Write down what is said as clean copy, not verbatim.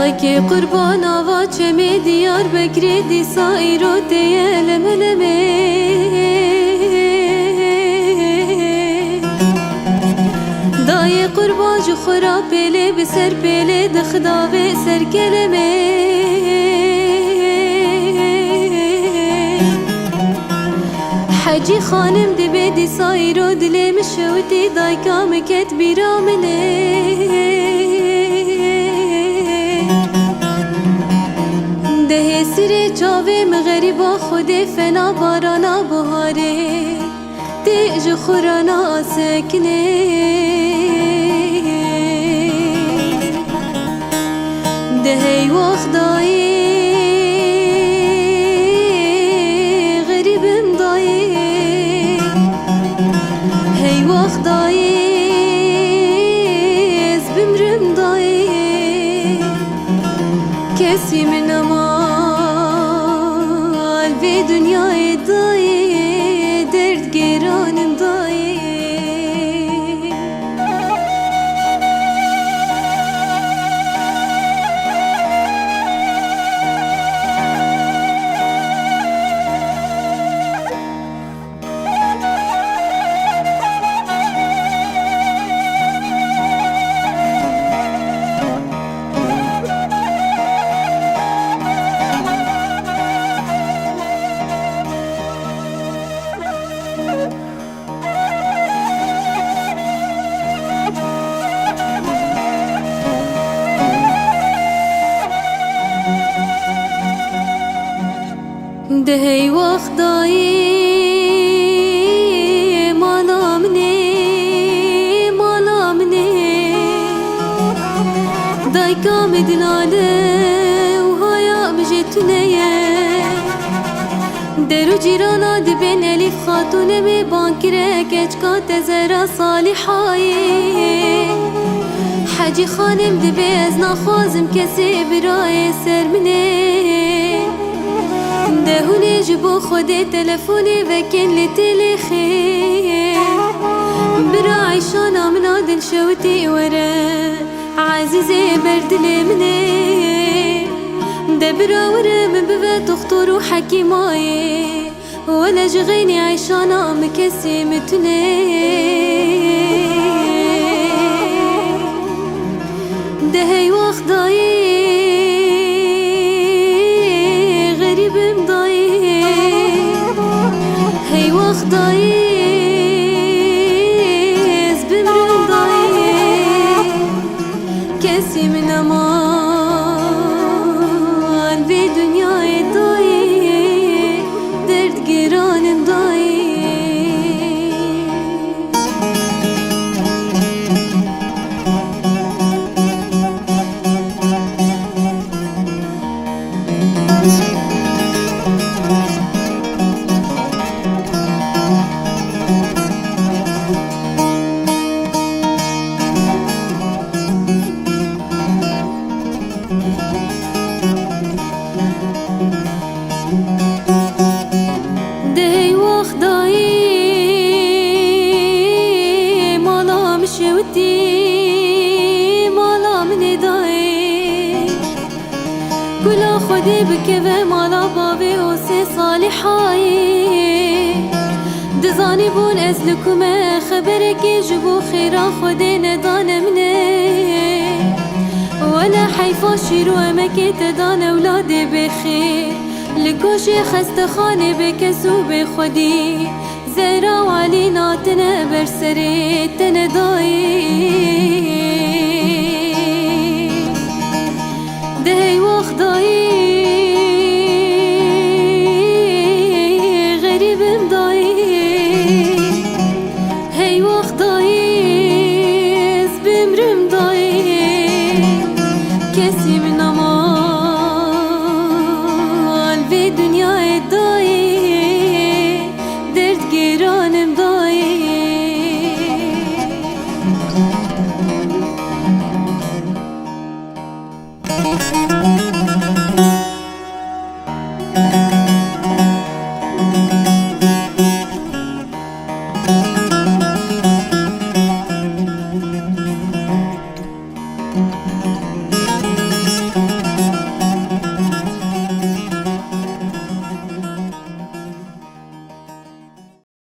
دایکی قربان آوا چمی دیار بکری دی سایرو دیه لمه لمه دای قربان جو خورا پیله بسر پیله دخداوه سر کلمه حجی خانم دی بیدی سایرو دلی مشوتی دای کامکت بیرامنه ده سری چاوه مغریبا خود فنا بارانا بهاره دیج خورانا سکنه ده وقت دایی غریبم دایی هی وقت دایی از بمرم دایی کسی من امال به دنیای دایی درد گیرانم دایی دهی وقت دایی مالا منه دای کام دلاله و هایا بجتونه درو جیرانا دبین الیف خاتونه می بانکره کچکات زرا صالحایی حجی خانم دبی از نخوازم کسی برای سرمنه دهوني جبو خودي تلفوني وكن لتلي خير براعي شانا من عدن شوتي ورا عزيزي برد لمني دبرا ورا من ببات اخطر وحكيماي ولا جغيني عيشانا مكسي متني دهي وقت ضايق ضايز بمرم ضايز كسي من امان في دنياي ضايز درد جيران ضايز دهی وقت دایی مالا مشوتی مالا منی دایی کلا خودی بکوه مالا بابی و سی صالحایی دزانی بون از لکومه خبره که جبو خیرا خودی ندانه منه ولا حیفا شیرو امکی تدان اولادی بخیر لکوشی خست خانه بکسو بخودی زیرا و علی ناتنه برسری تنه دایی دهی وقت دایی غریبم دایی هی وقت دایی از بمرم دایی کسی من امان به دنیای دایی درد گیرانم دایی Thank